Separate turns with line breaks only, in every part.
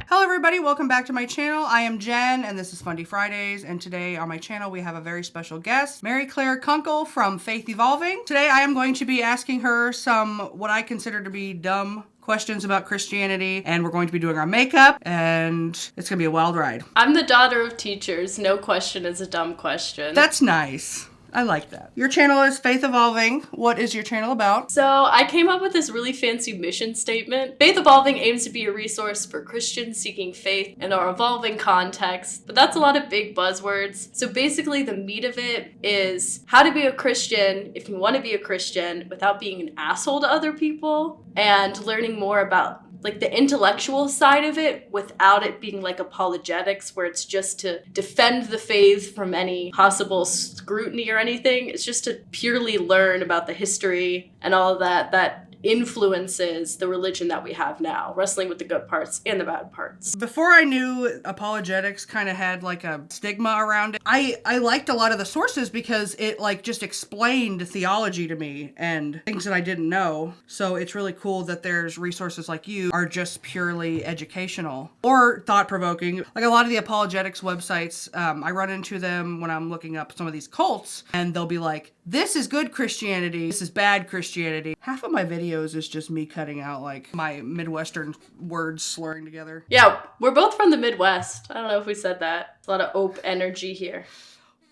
Hello everybody, welcome back to my channel. I am Jen and this is Fundie Fridays, and today on my channel we have a very special guest, Mary Claire Kunkel from Faith Evolving. Today I am going to be asking her some what I consider to be dumb questions about Christianity, and we're going to be doing our makeup, and it's gonna be a wild ride.
I'm the daughter of teachers. No question is a dumb question.
That's nice. I like that. Your channel is Faith Evolving. What is your channel about?
So I came up with this really fancy mission statement. Faith Evolving aims to be a resource for Christians seeking faith in our evolving context, but that's a lot of big buzzwords. So basically the meat of it is how to be a Christian if you want to be a Christian without being an asshole to other people, and learning more about like the intellectual side of it without it being like apologetics where it's just to defend the faith from any possible scrutiny or anything. It's just to purely learn about the history and all of that influences the religion that we have now, wrestling with the good parts and the bad parts.
Before I knew apologetics kind of had like a stigma around it, I liked a lot of the sources because it like just explained theology to me and things that I didn't know. So it's really cool that there's resources like you are just purely educational or thought-provoking. Like a lot of the apologetics websites, I run into them when I'm looking up some of these cults, and they'll be like, this is good Christianity, this is bad Christianity. Half of my videos is just me cutting out like my Midwestern words slurring together.
Yeah, we're both from the Midwest. I don't know if we said that. It's a lot of ope energy here.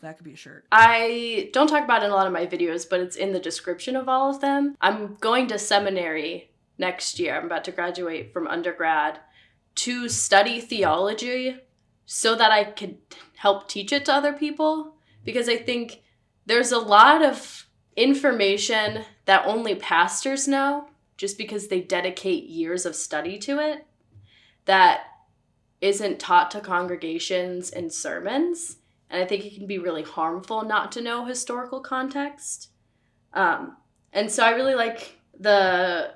That could be a shirt.
I don't talk about it in a lot of my videos, but it's in the description of all of them. I'm going to seminary next year. I'm about to graduate from undergrad to study theology so that I could help teach it to other people, because I think there's a lot of information that only pastors know just because they dedicate years of study to it that isn't taught to congregations in sermons. And I think it can be really harmful not to know historical context. And so I really like the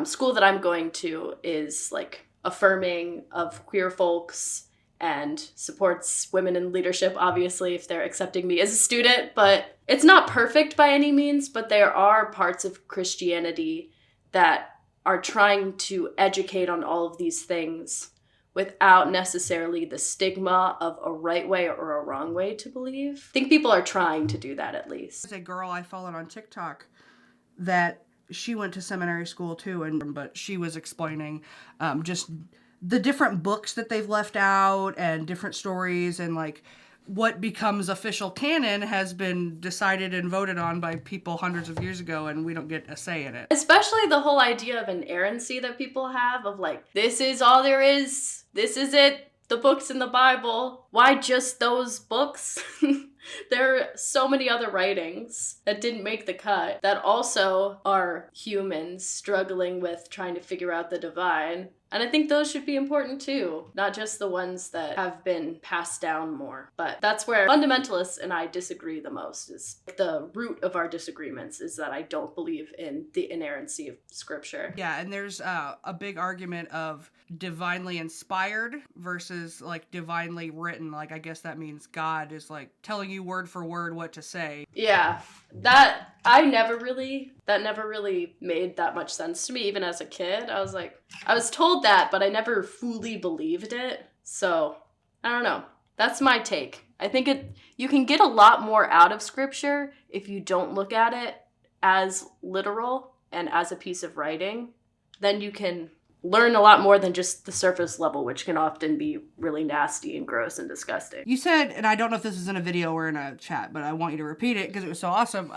school that I'm going to is like affirming of queer folks and supports women in leadership, obviously, if they're accepting me as a student. But it's not perfect by any means, but there are parts of Christianity that are trying to educate on all of these things without necessarily the stigma of a right way or a wrong way to believe. I think people are trying to do that at least.
There's a girl I followed on TikTok that she went to seminary school too, but she was explaining just the different books that they've left out and different stories, and like what becomes official canon has been decided and voted on by people hundreds of years ago, and we don't get a say in it.
Especially the whole idea of inerrancy that people have of like, this is all there is, this is it, the books in the Bible. Why just those books? There are so many other writings that didn't make the cut that also are humans struggling with trying to figure out the divine. And I think those should be important too, not just the ones that have been passed down more. But that's where fundamentalists and I disagree the most, is the root of our disagreements is that I don't believe in the inerrancy of scripture.
Yeah, and there's a big argument of divinely inspired versus like divinely written. Like I guess that means God is like telling you word for word what to say.
Yeah, that never really made that much sense to me. Even as a kid, I was told that, but I never fully believed it. So I don't know. That's my take. I think you can get a lot more out of scripture if you don't look at it as literal and as a piece of writing. Then you can learn a lot more than just the surface level, which can often be really nasty and gross and disgusting.
You said, and I don't know if this is in a video or in a chat, but I want you to repeat it because it was so awesome,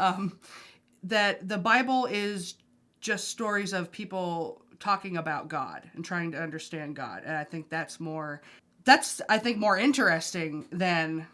that the Bible is just stories of people talking about God and trying to understand God. And I think that's more interesting than,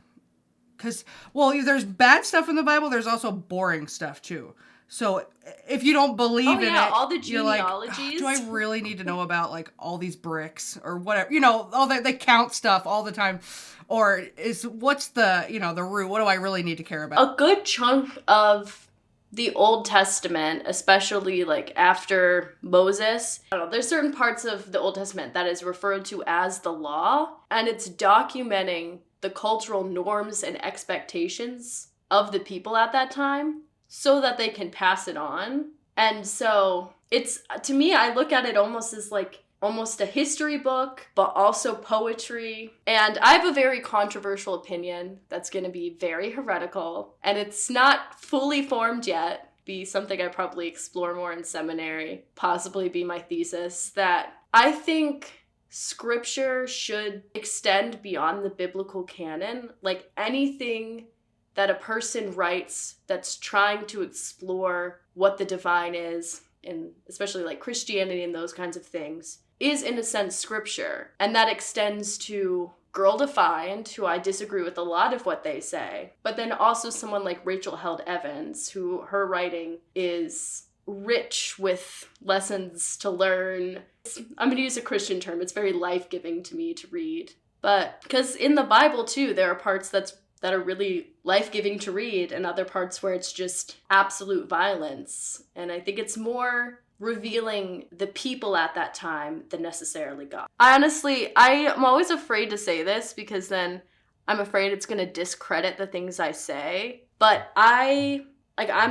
because, well, there's bad stuff in the Bible, there's also boring stuff too. So if you don't believe in it,
all the
you're like,
genealogies.
do I really need to know about like all these bricks or whatever? You know, all that they count stuff all the time. Or what's the root? What do I really need to care about?
A good chunk of the Old Testament, especially like after Moses, I don't know, there's certain parts of the Old Testament that is referred to as the law, and it's documenting the cultural norms and expectations of the people at that time so that they can pass it on. And so it's, to me, I look at it almost as like almost a history book, but also poetry. And I have a very controversial opinion that's going to be very heretical, and it's not fully formed yet. Be something I probably explore more in seminary, possibly be my thesis, that I think scripture should extend beyond the biblical canon. Like anything that a person writes that's trying to explore what the divine is, and especially like Christianity and those kinds of things, is in a sense scripture. And that extends to Girl Defined, who I disagree with a lot of what they say, but then also someone like Rachel Held Evans, who her writing is rich with lessons to learn. I'm going to use a Christian term. It's very life-giving to me to read. But because in the Bible too, there are parts that are really life-giving to read and other parts where it's just absolute violence. And I think it's more revealing the people at that time than necessarily God. I'm always afraid to say this because then I'm afraid it's going to discredit the things I say. But I'm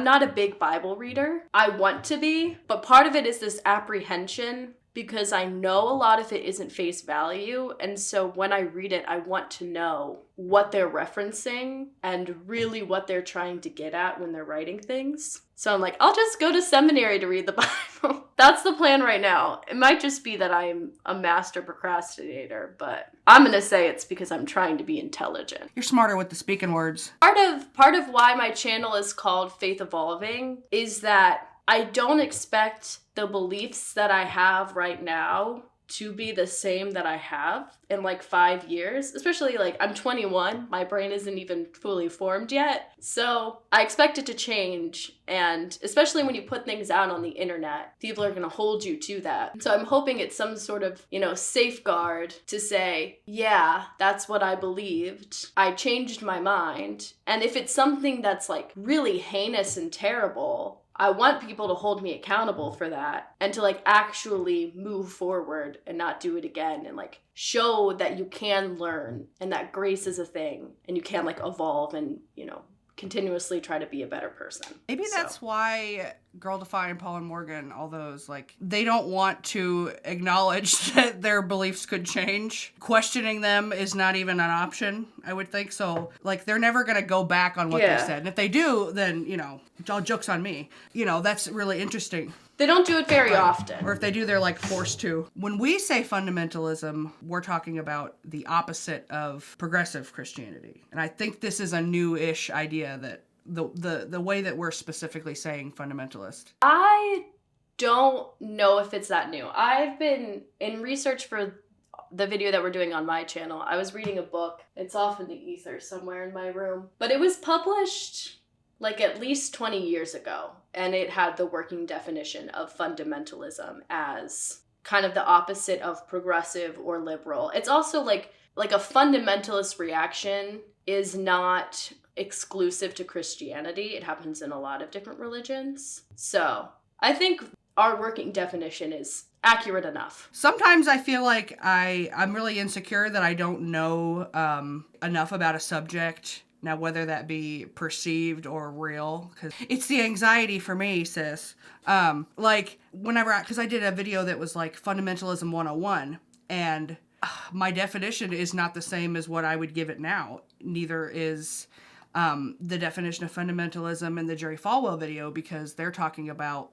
not a big Bible reader. I want to be, but part of it is this apprehension because I know a lot of it isn't face value. And so when I read it, I want to know what they're referencing and really what they're trying to get at when they're writing things. So I'm like, I'll just go to seminary to read the Bible. That's the plan right now. It might just be that I'm a master procrastinator, but I'm going to say it's because I'm trying to be intelligent.
You're smarter with the speaking words.
Part of why my channel is called Faith Evolving is that I don't expect the beliefs that I have right now to be the same that I have in like 5 years, especially like I'm 21, my brain isn't even fully formed yet. So I expect it to change. And especially when you put things out on the internet, people are going to hold you to that. So I'm hoping it's some sort of, safeguard to say, yeah, that's what I believed. I changed my mind. And if it's something that's like really heinous and terrible, I want people to hold me accountable for that and to like actually move forward and not do it again and like show that you can learn and that grace is a thing and you can like evolve and, continuously try to be a better person.
Maybe that's why Girl Defined, Paul and Morgan, all those, like, they don't want to acknowledge that their beliefs could change. Questioning them is not even an option, I would think. So, like, they're never going to go back on what they said. And if they do, then, all joke's on me. That's really interesting.
They don't do it very often.
Or if they do, they're like forced to. When we say fundamentalism, we're talking about the opposite of progressive Christianity. And I think this is a new-ish idea that the way that we're specifically saying fundamentalist.
I don't know if it's that new. I've been in research for the video that we're doing on my channel. I was reading a book. It's off in the ether somewhere in my room. But it was published like at least 20 years ago. And it had the working definition of fundamentalism as kind of the opposite of progressive or liberal. It's also like a fundamentalist reaction is not exclusive to Christianity. It happens in a lot of different religions. So I think our working definition is accurate enough.
Sometimes I feel like I'm really insecure that I don't know enough about a subject. Now, whether that be perceived or real, because it's the anxiety for me, sis. Because I did a video that was like Fundamentalism 101, and my definition is not the same as what I would give it now. Neither is the definition of fundamentalism in the Jerry Falwell video, because they're talking about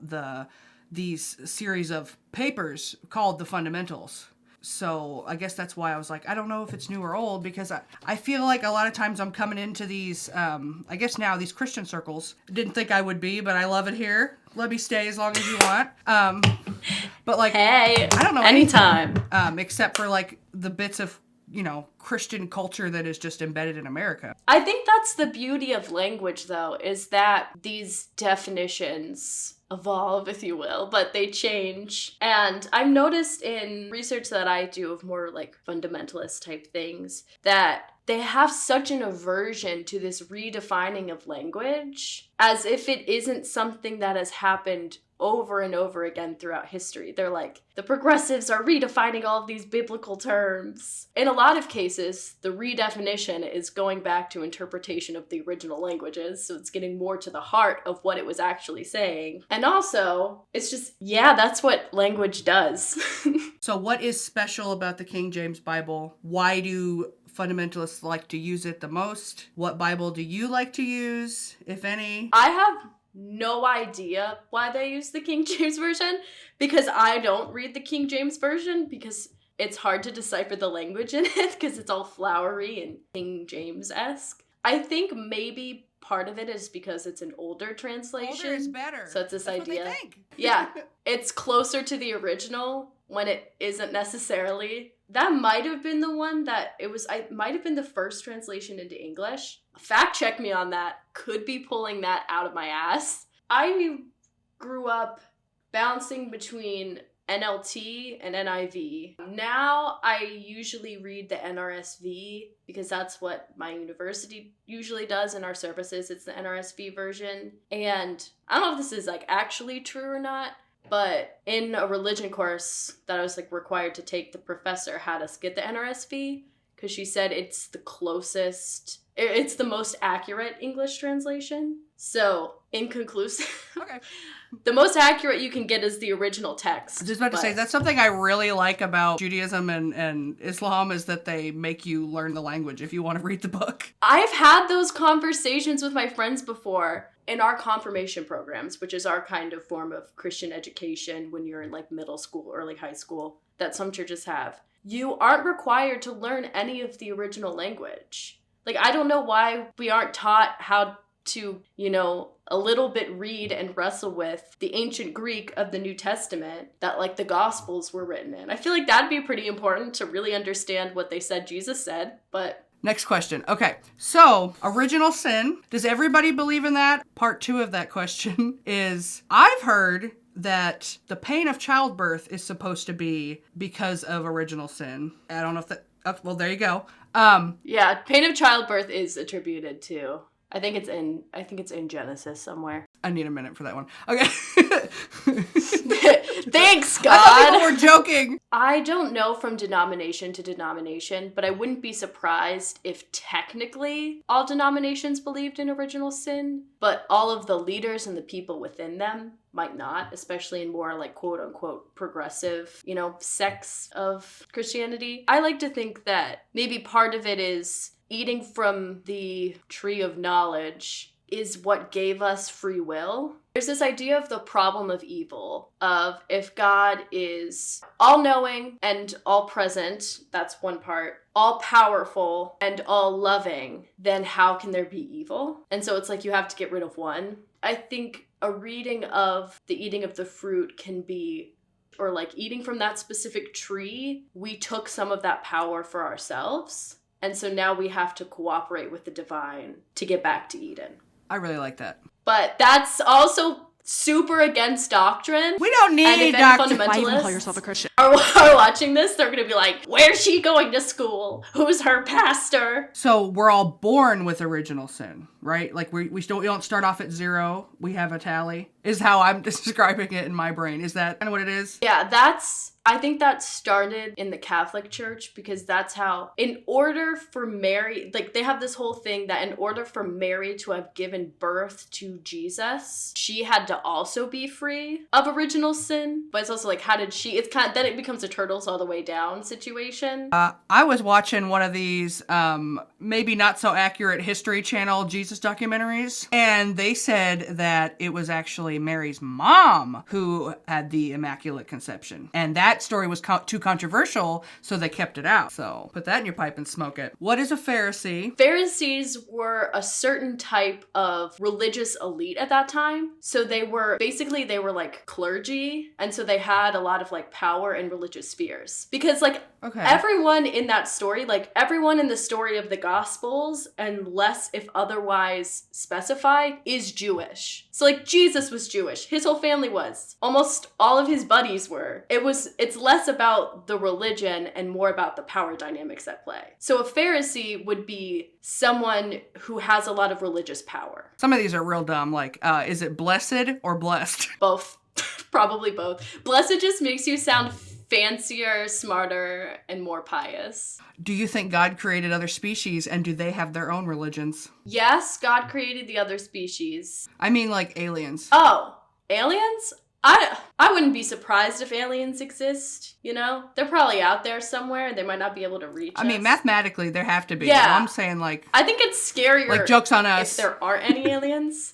these series of papers called the Fundamentals. So I guess that's why I was like, I don't know if it's new or old, because I feel like a lot of times I'm coming into these, I guess now, these Christian circles. Didn't think I would be, but I love it here. Let me stay as long as you want. But like,
hey,
I don't know
anytime.
Except for like the bits of, Christian culture that is just embedded in America.
I think that's the beauty of language, though, is that these definitions evolve, if you will, but they change. And I've noticed in research that I do of more like fundamentalist type things that they have such an aversion to this redefining of language as if it isn't something that has happened over and over again throughout history. They're like, the progressives are redefining all of these biblical terms. In a lot of cases, the redefinition is going back to interpretation of the original languages, so it's getting more to the heart of what it was actually saying. And also, it's just, yeah, that's what language does.
So what is special about the King James Bible? Why do fundamentalists like to use it the most? What Bible do you like to use, if any?
I have no idea why they use the King James Version, because I don't read the King James Version because it's hard to decipher the language in it because it's all flowery and King James-esque. I think maybe part of it is because it's an older translation.
Older is better.
So it's this
That's
idea.
what they think.
Yeah, it's closer to the original when it isn't necessarily. That might have been the one that might have been the first translation into English. Fact check me on that. Could be pulling that out of my ass. I grew up bouncing between NLT and NIV. Now I usually read the NRSV because that's what my university usually does in our services. It's the NRSV version. And I don't know if this is like actually true or not, but in a religion course that I was like required to take, the professor had us get the NRSV because she said it's the most accurate English translation. So, inconclusive.
Okay.
The most accurate you can get is the original text.
I was just about to say, that's something I really like about Judaism and Islam is that they make you learn the language if you want to read the book.
I've had those conversations with my friends before in our confirmation programs, which is our kind of form of Christian education when you're in like middle school, early high school, that some churches have. You aren't required to learn any of the original language. Like, I don't know why we aren't taught how to, a little bit read and wrestle with the ancient Greek of the New Testament that like the Gospels were written in. I feel like that'd be pretty important to really understand what they said Jesus said, but...
Next question. Okay, so original sin. Does everybody believe in that? Part 2 of that question is, I've heard that the pain of childbirth is supposed to be because of original sin. I don't know if that... well, there you go.
Yeah, pain of childbirth is attributed to... I think it's in Genesis somewhere.
I need a minute for that one. Okay.
Thanks, God.
I thought people were joking.
I don't know from denomination to denomination, but I wouldn't be surprised if technically all denominations believed in original sin, but all of the leaders and the people within them might not, especially in more like quote unquote progressive, sects of Christianity. I like to think that maybe part of it is eating from the tree of knowledge is what gave us free will. There's this idea of the problem of evil, of if God is all-knowing and all-present, that's one part, all-powerful and all-loving, then how can there be evil? And so it's like you have to get rid of one. I think a reading of the eating of the fruit can be, or like eating from that specific tree, we took some of that power for ourselves. And so now we have to cooperate with the divine to get back to Eden.
I really like that.
But that's also super against doctrine.
We don't need
any
doctrine.
Fundamentalists
Why even call yourself a Christian?
are watching this, they're going to be like, where's she going to school? Who's her pastor?
So we're all born with original sin, right? Like we don't start off at 0. We have a tally, is how I'm describing it in my brain. Is that kind of what it is?
Yeah, I think that started in the Catholic Church because that's how, in order for Mary, like they have this whole thing that in order for Mary to have given birth to Jesus, she had to also be free of original sin. But it's also like, how did she, it's kind of, then it becomes a turtles all the way down situation.
I was watching one of these, maybe not so accurate History Channel Jesus documentaries, and they said that it was actually Mary's mom who had the Immaculate Conception. And that story was too controversial, so they kept it out. So put that in your pipe and smoke it. What is a Pharisee?
Pharisees were a certain type of religious elite at that time. So they were like clergy. And so they had a lot of like power in religious spheres. Because like everyone in that story, like everyone in the story of the Gospels, unless if otherwise specified, is Jewish. So like Jesus was Jewish. His whole family was. Almost all of his buddies were. It's less about the religion and more about the power dynamics at play. So a Pharisee would be someone who has a lot of religious power.
Some of these are real dumb. Like, is it blessed or blessed?
Both. Probably both. Blessed just makes you sound fancier, smarter, and more pious.
Do you think God created other species, and do they have their own religions?
Yes, God created the other species.
I mean like aliens.
Oh, aliens? I wouldn't be surprised if aliens exist, you know? They're probably out there somewhere and they might not be able to reach us.
I mean, mathematically, there have to be.
Yeah.
Well, I'm saying, like...
I think it's scarier...
Like, joke's on us.
If there aren't any aliens.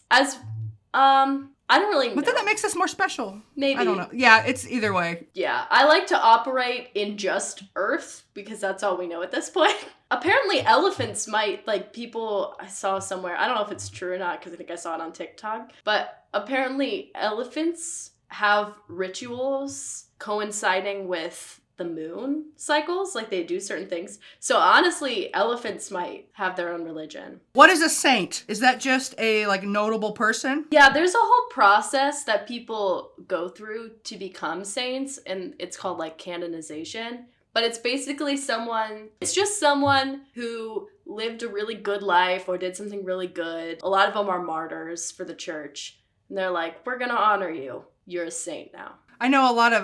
I don't really know.
But then that makes us more special.
Maybe.
I don't know. Yeah, it's either way.
Yeah, I like to operate in just Earth because that's all we know at this point. Apparently elephants might, like, people I saw somewhere, I don't know if it's true or not because I think I saw it on TikTok, but apparently elephants have rituals coinciding with the moon cycles, like they do certain things. So honestly, elephants might have their own religion.
What is a saint? Is that just a, like, notable person?
Yeah, there's a whole process that people go through to become saints, and it's called, like, canonization. But it's basically just someone who lived a really good life or did something really good. A lot of them are martyrs for the church. And they're like, we're gonna honor you. You're a saint now.
I know a lot of,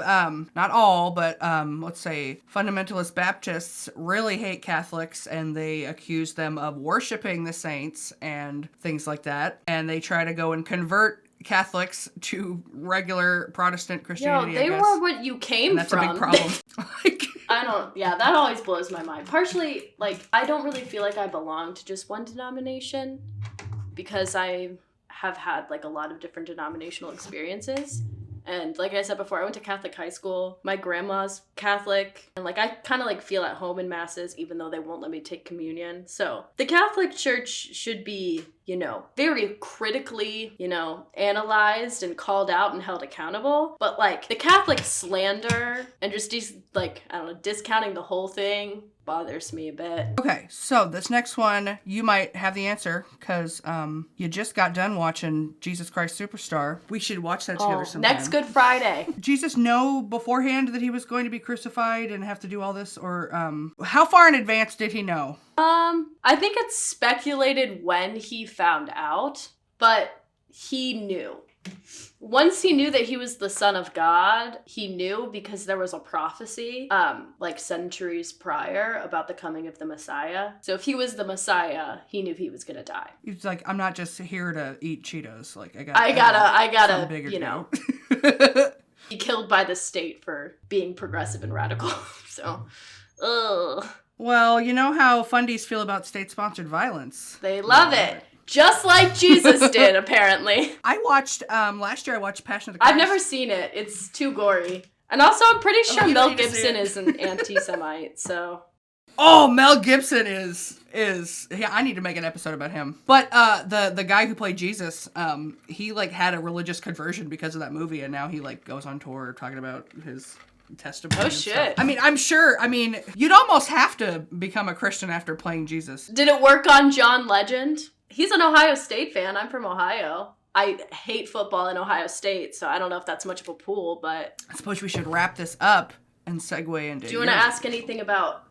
not all, but let's say fundamentalist Baptists really hate Catholics, and they accuse them of worshiping the saints and things like that. And they try to go and convert Catholics to regular Protestant Christianity,
they were what you came
and
from.
That's a big problem.
That always blows my mind. Partially, like, I don't really feel like I belong to just one denomination because I have had, like, a lot of different denominational experiences. And like I said before, I went to Catholic high school. My grandma's Catholic. And, like, I kind of, like, feel at home in masses, even though they won't let me take communion. So the Catholic Church should be, you know, very critically, you know, analyzed and called out and held accountable. But, like, the Catholic slander and just, discounting the whole thing bothers me a bit.
Okay, so this next one, you might have the answer, because you just got done watching Jesus Christ Superstar. We should watch that together sometime.
Next Good Friday.
Did Jesus know beforehand that he was going to be crucified and have to do all this? Or how far in advance did he know?
I think it's speculated when he found out, but he knew. Once he knew that he was the Son of God, he knew because there was a prophecy, like centuries prior about the coming of the Messiah. So if he was the Messiah, he knew he was gonna die.
He's like, I'm not just here to eat Cheetos. Like,
I gotta, you know,
do.
be killed by the state for being progressive and radical. So, ugh.
Well, you know how Fundies feel about state-sponsored violence.
They love it. Just like Jesus did, apparently.
I watched, last year I watched Passion of the Christ.
I've never seen it. It's too gory. And also, I'm pretty sure Mel Gibson is an anti-Semite, so...
Oh, Mel Gibson is... Yeah, I need to make an episode about him. But the guy who played Jesus, he, like, had a religious conversion because of that movie, and now he, like, goes on tour talking about his... testimony.
Oh shit.
I mean, I'm sure, you'd almost have to become a Christian after playing Jesus.
Did it work on John Legend? He's an Ohio State fan. I'm from Ohio. I hate football in Ohio State, so I don't know if that's much of a pool, but...
I suppose we should wrap this up and segue into...
Do you want to ask anything about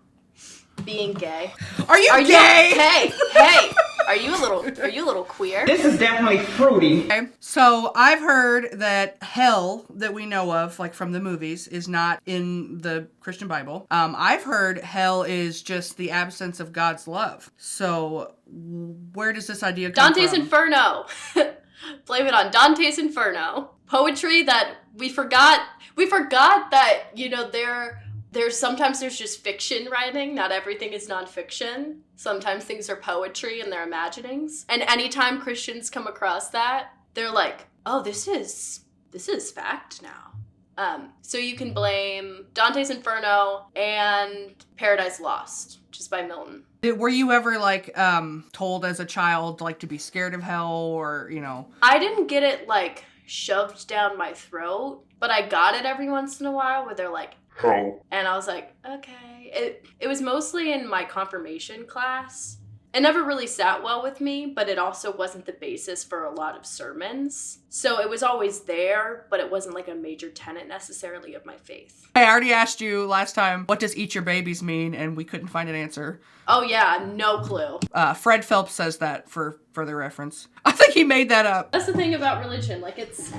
being gay?
Are you gay?
Hey! Are you a little queer?
This is definitely fruity.
Okay, so I've heard that hell that we know of, like from the movies, is not in the Christian Bible. I've heard hell is just the absence of God's love. So where does this idea come
Dante's
from?
Inferno. Blame it on Dante's Inferno. Poetry that we forgot that, you know, there's sometimes there's just fiction writing. Not everything is nonfiction. Sometimes things are poetry and they're imaginings. And anytime Christians come across that, they're like, oh, this is fact now. So you can blame Dante's Inferno and Paradise Lost, which is by Milton.
Were you ever, like, told as a child, like, to be scared of hell or, you know?
I didn't get it, like, shoved down my throat, but I got it every once in a while where they're like,
Oh.
and I was like, okay. It was mostly in my confirmation class. It never really sat well with me, but it also wasn't the basis for a lot of sermons. So it was always there, but it wasn't like a major tenet necessarily of my faith.
I already asked you last time, what does eat your babies mean? And we couldn't find an answer.
Oh yeah, no clue.
Fred Phelps says that for further reference. I think he made that up.
That's the thing about religion. Like, it's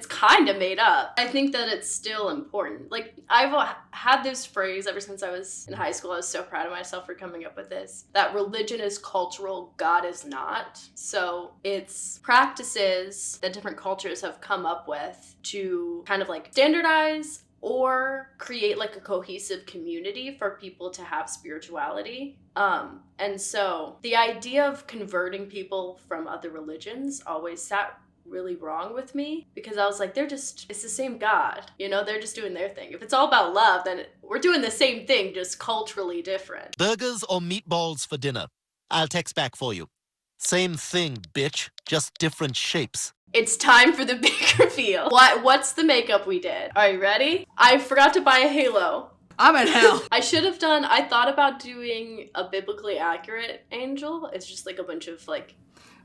kind of made up. I think that it's still important. Like, I've had this phrase ever since I was in high school. I was so proud of myself for coming up with this. That religion is cultural, God is not. So it's practices ways that different cultures have come up with to kind of like standardize or create like a cohesive community for people to have spirituality. And so the idea of converting people from other religions always sat really wrong with me, because I was like, it's the same God, you know, they're just doing their thing. If it's all about love, then we're doing the same thing, just culturally different.
Burgers or meatballs for dinner? I'll text back for you. Same thing, bitch, just different shapes.
It's time for the big reveal. What's the makeup we did? Are you ready? I forgot to buy a halo.
I'm in hell.
I thought about doing a biblically accurate angel. It's just like a bunch of like,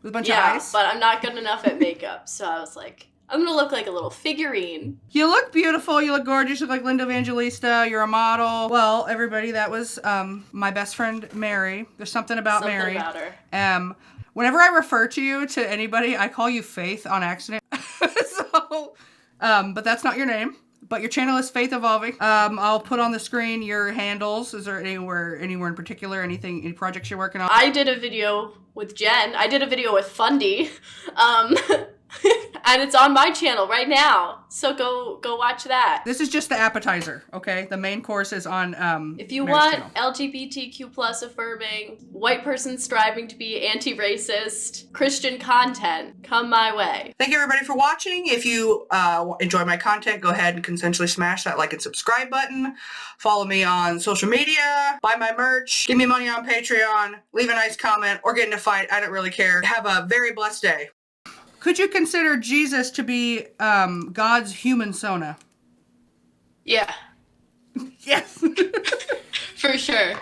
With a bunch of eyes?
but I'm not good enough at makeup. So I was like, I'm gonna look like a little figurine.
You look beautiful. You look gorgeous. You look like Linda Evangelista. You're a model. Well, everybody, that was my best friend, Mary. There's something about Mary.
Something about her.
Whenever I refer to you to anybody, I call you Faith on accident. But that's not your name. But your channel is Faith Evolving. I'll put on the screen your handles. Is there anywhere in particular, any projects you're working on?
I did a video with Jen. I did a video with Fundie. And it's on my channel right now. So go watch that.
This is just the appetizer, okay? The main course is on
If you
Mary's
want
channel.
LGBTQ plus affirming, white person striving to be anti-racist, Christian content, come my way.
Thank you everybody for watching. If you enjoy my content, go ahead and consensually smash that like and subscribe button. Follow me on social media, buy my merch, give me money on Patreon, leave a nice comment, or get in a fight. I don't really care. Have a very blessed day. Could you consider Jesus to be God's human Sona?
Yeah,
Yes.
for sure.